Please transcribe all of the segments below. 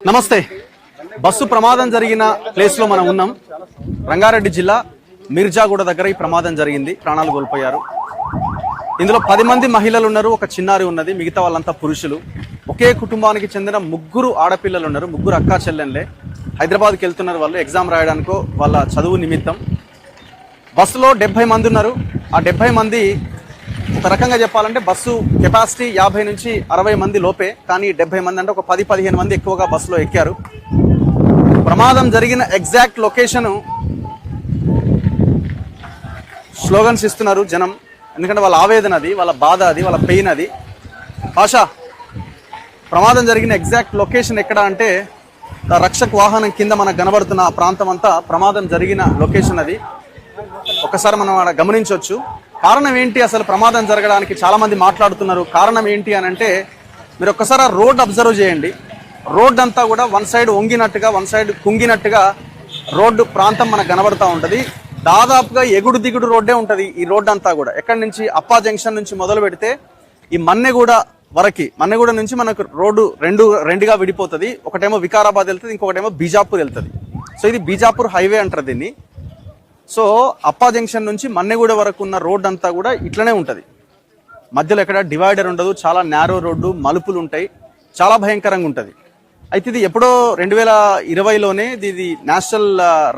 నమస్తే. బస్సు ప్రమాదం జరిగిన ప్లేస్ లో మనం ఉన్నాం. రంగారెడ్డి జిల్లా మిర్జాగూడ దగ్గర ఈ ప్రమాదం జరిగింది. ప్రాణాలు కోల్పోయారు. ఇందులో 10 మంది మహిళలు ఉన్నారు, ఒక చిన్నారి ఉన్నది, మిగతా వాళ్ళంతా పురుషులు. ఒకే కుటుంబానికి చెందిన 3 ఆడపిల్లలు ఉన్నారు, 3 అక్కా చెల్లెన్లే. హైదరాబాద్కి వెళ్తున్నారు వాళ్ళు ఎగ్జామ్ రాయడానికో వాళ్ళ చదువు నిమిత్తం. బస్సులో 70 మంది ఉన్నారు. ఆ 70 మంది ఒక రకంగా చెప్పాలంటే బస్సు కెపాసిటీ 50 నుంచి 60 మంది లోపే, కానీ 70 మంది అంటే ఒక 10-15 మంది ఎక్కువగా బస్సులో ఎక్కారు. ప్రమాదం జరిగిన ఎగ్జాక్ట్ లొకేషన్ స్లోగన్స్ ఇస్తున్నారు జనం, ఎందుకంటే వాళ్ళ ఆవేదన అది, వాళ్ళ బాధ అది, వాళ్ళ పెయిన్ అది. ఆశా, ప్రమాదం జరిగిన ఎగ్జాక్ట్ లొకేషన్ ఎక్కడ అంటే రక్షక్ వాహనం కింద మనకు కనబడుతున్న ఆ ప్రాంతం అంతా ప్రమాదం జరిగిన లొకేషన్ అది. ఒకసారి మనం అక్కడ గమనించవచ్చు. కారణం ఏంటి అసలు ప్రమాదం జరగడానికి చాలా మంది మాట్లాడుతున్నారు. కారణం ఏంటి అని అంటే మీరు ఒక్కసారి రోడ్ అబ్జర్వ్ చేయండి. రోడ్ అంతా కూడా వన్ సైడ్ వంగినట్టుగా, వన్ సైడ్ కుంగినట్టుగా రోడ్డు ప్రాంతం మనకు కనబడతా ఉంటుంది. దాదాపుగా ఎగుడు దిగుడు రోడ్డే ఉంటుంది ఈ రోడ్ అంతా కూడా. ఎక్కడి నుంచి అప్పా జంక్షన్ నుంచి మొదలు పెడితే ఈ మన్నెగూడ వరకు, మన్నెగూడ నుంచి మనకు రోడ్డు రెండుగా విడిపోతుంది. ఒకటేమో వికారాబాద్ వెళ్తుంది, ఇంకొకటేమో బీజాపూర్ వెళ్తుంది. సో ఇది బీజాపూర్ హైవే అంటారు దీన్ని. సో అప్పా జంక్షన్ నుంచి మన్నెగూడ వరకు ఉన్న రోడ్ అంతా కూడా ఇట్లనే ఉంటుంది. మధ్యలో ఎక్కడ డివైడర్ ఉండదు, చాలా నేరో రోడ్డు, మలుపులు ఉంటాయి, చాలా భయంకరంగా ఉంటుంది. అయితే ఇది ఎప్పుడో 2020లోనే ఇది నేషనల్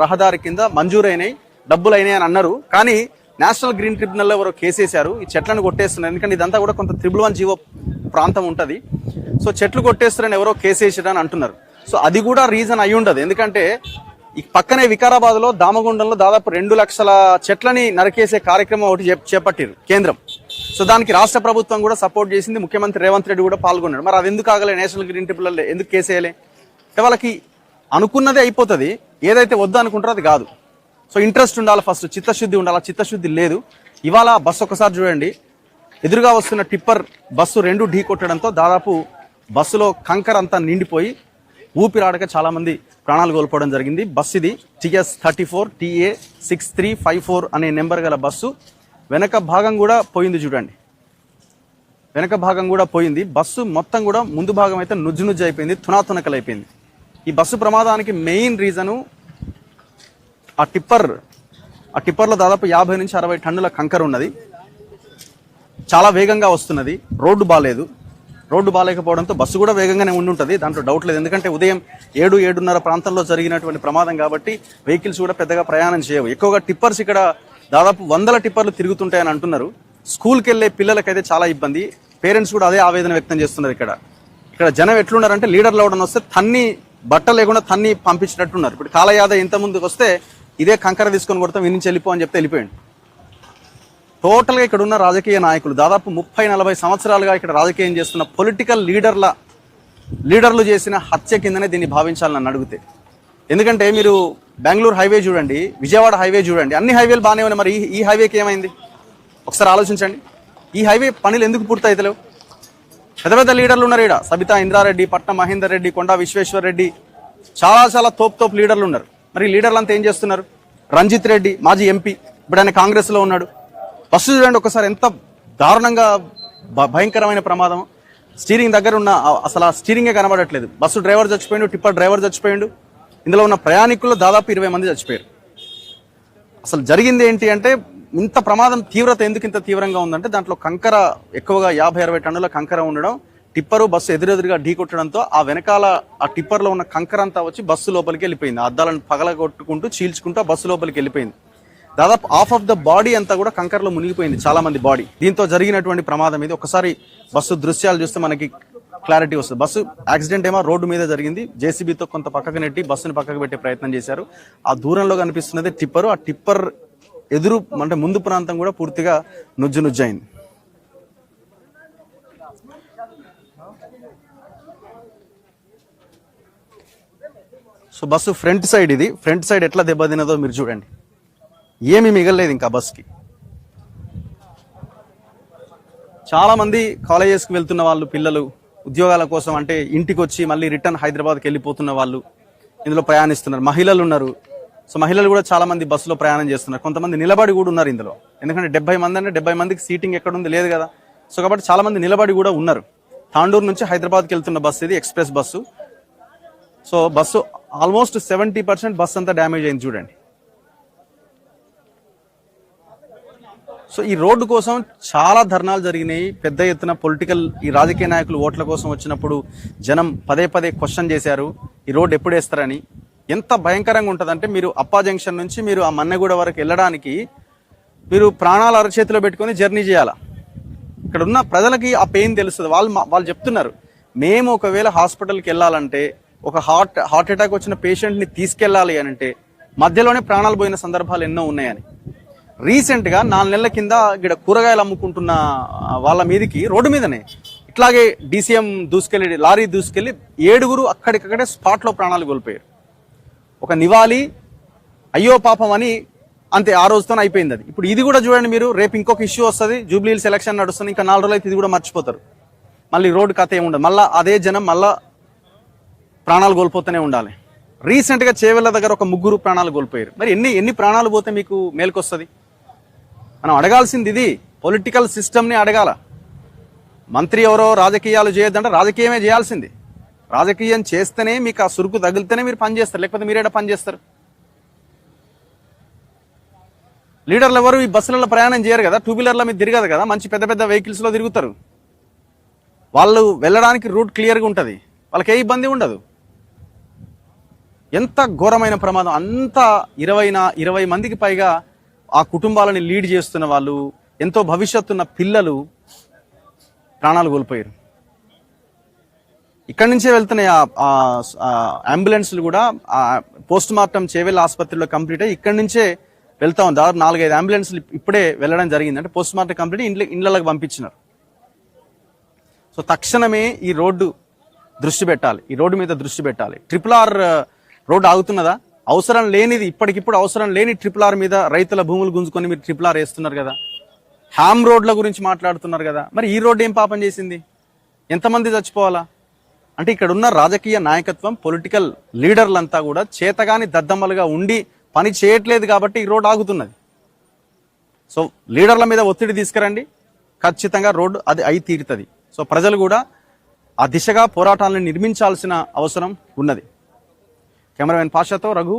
రహదారి కింద మంజూరైనాయి, డబ్బులు అయినాయి అని అన్నారు. కానీ నేషనల్ గ్రీన్ ట్రిబ్యునల్లో ఎవరో కేసేశారు, ఈ చెట్లను కొట్టేస్తున్నారు. ఎందుకంటే ఇదంతా కూడా కొంత 111 జీవో ప్రాంతం ఉంటుంది. సో చెట్లు కొట్టేస్తారని ఎవరో కేసేసారని అంటున్నారు. సో అది కూడా రీజన్ అయి ఉండదు. ఎందుకంటే ఈ పక్కనే వికారాబాద్ లో దామగుండంలో దాదాపు 2 లక్షల చెట్లని నరికేసే కార్యక్రమం ఒకటి చేపట్టారు కేంద్రం. సో దానికి రాష్ట్ర ప్రభుత్వం కూడా సపోర్ట్ చేసింది, ముఖ్యమంత్రి రేవంత్ రెడ్డి కూడా పాల్గొన్నాడు. మరి అది ఎందుకు ఆగలే? నేషనల్ గ్రీన్ ట్రిబ్యునల్ ఎందుకు కేసేయాలి? అంటే వాళ్ళకి అనుకున్నదే అయిపోతుంది, ఏదైతే వద్దు అనుకుంటారో అది కాదు. సో ఇంట్రెస్ట్ ఉండాలి, ఫస్ట్ చిత్తశుద్ధి ఉండాలి. చిత్తశుద్ధి లేదు. ఇవాళ బస్సు ఒకసారి చూడండి, ఎదురుగా వస్తున్న టిప్పర్ బస్సు 2 ఢీ కొట్టడంతో దాదాపు బస్సులో కంకర అంతా నిండిపోయి ఊపిరాడక చాలా మంది ప్రాణాలు కోల్పోవడం జరిగింది. బస్సు ఇది TS34 TA 6354 అనే నెంబర్ గల బస్సు. వెనక భాగం కూడా పోయింది చూడండి, వెనక భాగం కూడా పోయింది. బస్సు మొత్తం కూడా ముందు భాగం అయితే నుజ్జు అయిపోయింది, తునాతునకలు అయిపోయింది. ఈ బస్సు ప్రమాదానికి మెయిన్ రీజను ఆ టిప్పర్లో దాదాపు 50 నుంచి 60 టన్నుల కంకర ఉన్నది. చాలా వేగంగా వస్తున్నది. రోడ్డు బాగాలేదు. రోడ్డు బాగాలేకపోవడంతో బస్సు కూడా వేగంగానే ఉండుంటుంది, దాంట్లో డౌట్ లేదు. ఎందుకంటే ఉదయం 7-7:30 ప్రాంతంలో జరిగినటువంటి ప్రమాదం కాబట్టి వెహికల్స్ కూడా పెద్దగా ప్రయాణం చేయవు. ఎక్కువగా టిప్పర్స్ ఇక్కడ దాదాపు 100 టిప్పర్లు తిరుగుతుంటాయని అంటున్నారు. స్కూల్కి వెళ్ళే పిల్లలకైతే చాలా ఇబ్బంది. పేరెంట్స్ కూడా అదే ఆవేదన వ్యక్తం చేస్తున్నారు. ఇక్కడ జనం ఎట్లున్నారంటే లీడర్లు ఎవడన్నా వస్తే తన్ని బట్ట లేకుండా తన్ని పంపించినట్టున్నారు. ఇప్పుడు కాలయాద ఇంత ముందుకు వస్తే ఇదే కంకర తీసుకొని కొడతాం, ఇన్ని నుంచి వెళ్ళిపో అని చెప్తే వెళ్ళిపోయింది. టోటల్గా ఇక్కడ ఉన్న రాజకీయ నాయకులు దాదాపు 30-40 సంవత్సరాలుగా ఇక్కడ రాజకీయం చేస్తున్న పొలిటికల్ లీడర్లు చేసిన హత్య కిందనే దీన్ని భావించాలని నన్ను అడిగితే. ఎందుకంటే మీరు బెంగళూరు హైవే చూడండి, విజయవాడ హైవే చూడండి, అన్ని హైవేలు బాగానే ఉన్నాయి. మరి ఈ హైవేకి ఏమైంది? ఒకసారి ఆలోచించండి. ఈ హైవే పనులు ఎందుకు పూర్తయితలేవు? పెద్ద పెద్ద లీడర్లు ఉన్నారు ఇక్కడ. సబితా ఇంద్రారెడ్డి, పట్నం మహేందర్ రెడ్డి, కొండా విశ్వేశ్వర్ రెడ్డి, చాలా తోపు లీడర్లు ఉన్నారు. మరి లీడర్లు అంతా ఏం చేస్తున్నారు? రంజిత్ రెడ్డి మాజీ ఎంపీ, ఇప్పుడు ఆయన కాంగ్రెస్లో ఉన్నాడు. బస్సు చూడండి ఒకసారి, ఎంత దారుణంగా భయంకరమైన ప్రమాదం. స్టీరింగ్ దగ్గర ఉన్న అసలు ఆ స్టీరింగే కనబడట్లేదు. బస్సు డ్రైవర్ చచ్చిపోయిండు, టిప్పర్ డ్రైవర్ చచ్చిపోయిండు. ఇందులో ఉన్న ప్రయాణికులు దాదాపు 20 మంది చచ్చిపోయారు. అసలు జరిగింది ఏంటి అంటే, ఇంత ప్రమాదం తీవ్రత ఎందుకు ఇంత తీవ్రంగా ఉందంటే దాంట్లో కంకర ఎక్కువగా 50-60 టన్నుల కంకర ఉండడం, టిప్పరు బస్సు ఎదురెదురుగా ఢీ కొట్టడంతో ఆ వెనకాల ఆ టిప్పర్లో ఉన్న కంకర అంతా వచ్చి బస్సు లోపలికి వెళ్ళిపోయింది. అద్దాలను పగలగొట్టుకుంటూ చీల్చుకుంటూ ఆ బస్సు లోపలికి వెళ్ళిపోయింది. దాదాపు హాఫ్ ఆఫ్ ద బాడీ అంతా కూడా కంకరలో మునిగిపోయింది, చాలా మంది బాడీ. దీంతో జరిగినటువంటి ప్రమాదం ఇది. ఒకసారి బస్సు దృశ్యాలు చూస్తే మనకి క్లారిటీ వస్తుంది. బస్సు యాక్సిడెంట్ ఏమో రోడ్డు మీద జరిగింది. జేసీబీతో కొంత పక్కకు నెట్టి బస్సుని పక్కకు పెట్టే ప్రయత్నం చేశారు. ఆ దూరంలో కనిపిస్తున్నది టిప్పరు. ఆ టిప్పర్ ఎదురు అంటే ముందు ప్రాంతం కూడా పూర్తిగా నుజ్జయింది. సో బస్సు ఫ్రంట్ సైడ్ ఇది. ఫ్రంట్ సైడ్ ఎట్లా దెబ్బతిన్నదో మీరు చూడండి. ఏమీ మిగలలేదు ఇంకా బస్కి. చాలా మంది కాలేజెస్కి వెళ్తున్న వాళ్ళు, పిల్లలు ఉద్యోగాల కోసం అంటే ఇంటికి వచ్చి మళ్ళీ రిటర్న్ హైదరాబాద్కి వెళ్ళిపోతున్న వాళ్ళు ఇందులో ప్రయాణిస్తున్నారు. మహిళలు ఉన్నారు. సో మహిళలు కూడా చాలా మంది బస్సులో ప్రయాణం చేస్తున్నారు. కొంతమంది నిలబడి కూడా ఉన్నారు ఇందులో. ఎందుకంటే 70 మంది అంటే 70 మందికి సీటింగ్ ఎక్కడ ఉంది, లేదు కదా. సో కాబట్టి చాలా మంది నిలబడి కూడా ఉన్నారు. తాండూరు నుంచి హైదరాబాద్కి వెళ్తున్న బస్సు ఇది, express bus. So bus almost 70% bus అంతా డ్యామేజ్ అయింది చూడండి. సో ఈ రోడ్డు కోసం చాలా ధర్నాలు జరిగినాయి, పెద్ద ఎత్తున పొలిటికల్ ఈ రాజకీయ నాయకులు ఓట్ల కోసం వచ్చినప్పుడు జనం పదే పదే క్వశ్చన్ చేశారు ఈ రోడ్డు ఎప్పుడు వేస్తారని. ఎంత భయంకరంగా ఉంటుందంటే మీరు అప్పా జంక్షన్ నుంచి మీరు ఆ మన్నెగూడ వరకు వెళ్ళడానికి మీరు ప్రాణాలు అరచేతిలో పెట్టుకొని జర్నీ చేయాలా. ఇక్కడ ఉన్న ప్రజలకి ఆ పెయిన్ తెలుస్తుంది. వాళ్ళు చెప్తున్నారు, మేము ఒకవేళ హాస్పిటల్కి వెళ్ళాలంటే ఒక హార్ట్ అటాక్ వచ్చిన పేషెంట్ని తీసుకెళ్ళాలి అని అంటే మధ్యలోనే ప్రాణాలు పోయిన సందర్భాలు ఎన్నో ఉన్నాయని. రీసెంట్గా 4 నెలల కింద ఇక్కడ కూరగాయలు అమ్ముకుంటున్న వాళ్ళ మీదకి రోడ్డు మీదనే ఇట్లాగే డీసీఎం దూసుకెళ్ళి లారీ దూసుకెళ్ళి 7 అక్కడికక్కడే స్పాట్లో ప్రాణాలు కోల్పోయారు. ఒక నివాళి అయ్యో పాపం అని అంతే, ఆ రోజుతో అయిపోయింది అది. ఇప్పుడు ఇది కూడా చూడండి మీరు, రేపు ఇంకొక ఇష్యూ వస్తుంది, జూబ్లీ హిల్స్ ఎలక్షన్ నడుస్తుంది, ఇంకా 4 రోజులు అయితే ఇది కూడా మర్చిపోతారు. మళ్ళీ రోడ్డు కథ ఏముండదు, మళ్ళీ అదే జనం మళ్ళా ప్రాణాలు కోల్పోతూనే ఉండాలి. రీసెంట్గా చేవెళ్ళ దగ్గర ఒక 3 ప్రాణాలు కోల్పోయారు. మరి ఎన్ని ప్రాణాలు పోతే మీకు మేలుకొస్తుంది? మనం అడగాల్సింది ఇది, పొలిటికల్ సిస్టమ్ని అడగాల. మంత్రి ఎవరో రాజకీయాలు చేయొద్దంటే రాజకీయమే చేయాల్సింది. రాజకీయం చేస్తేనే మీకు ఆ సురుకు తగిలితేనే మీరు పని చేస్తారు, లేకపోతే మీరేడా పని చేస్తారు? లీడర్లు ఎవరు ఈ బస్సులలో ప్రయాణం చేయరు కదా, 2 వీలర్ల మీద తిరగదు కదా, మంచి పెద్ద పెద్ద వెహికల్స్లో తిరుగుతారు. వాళ్ళు వెళ్ళడానికి రూట్ క్లియర్గా ఉంటుంది, వాళ్ళకి ఏ ఇబ్బంది ఉండదు. ఎంత ఘోరమైన ప్రమాదం! అంత 20 మందికి పైగా ఆ కుటుంబాలని లీడ్ చేస్తున్న వాళ్ళు, ఎంతో భవిష్యత్తున్న పిల్లలు ప్రాణాలు కోల్పోయారు. ఇక్కడి నుంచే వెళ్తున్నాయి అంబులెన్స్లు కూడా. పోస్ట్ మార్టం చేవెళ్ళ ఆసుపత్రిలో కంప్లీట్ అయ్యి ఇక్కడి నుంచే వెళ్తా ఉంది. దాదాపు 4-5 అంబులెన్స్లు ఇప్పుడే వెళ్ళడం జరిగింది. అంటే పోస్ట్ మార్టం కంప్లీట్ ఇండ్లకి పంపించినారు. సో తక్షణమే ఈ రోడ్డు దృష్టి పెట్టాలి, ఈ రోడ్డు మీద దృష్టి పెట్టాలి. RRR రోడ్డు ఆగుతున్నదా? అవసరం లేనిది, ఇప్పటికిప్పుడు అవసరం లేని RRR మీద రైతుల భూములు గుంజుకొని మీరు RRR వేస్తున్నారు కదా. హ్యామ్ రోడ్ల గురించి మాట్లాడుతున్నారు కదా. మరి ఈ రోడ్డు ఏం పాపం చేసింది? ఎంతమంది చచ్చిపోవాలా? అంటే ఇక్కడ ఉన్న రాజకీయ నాయకత్వం, పొలిటికల్ లీడర్లంతా కూడా చేతగాని దద్దమ్మలుగా ఉండి పని చేయట్లేదు కాబట్టి ఈ రోడ్డు ఆగుతున్నది. సో లీడర్ల మీద ఒత్తిడి తీసుకురండి, ఖచ్చితంగా రోడ్డు అది అయి తీరుతుంది. సో ప్రజలు కూడా ఆ దిశగా పోరాటాలను నిర్మించాల్సిన అవసరం ఉన్నది. కెమెరామెన్ పాషాతో రఘు,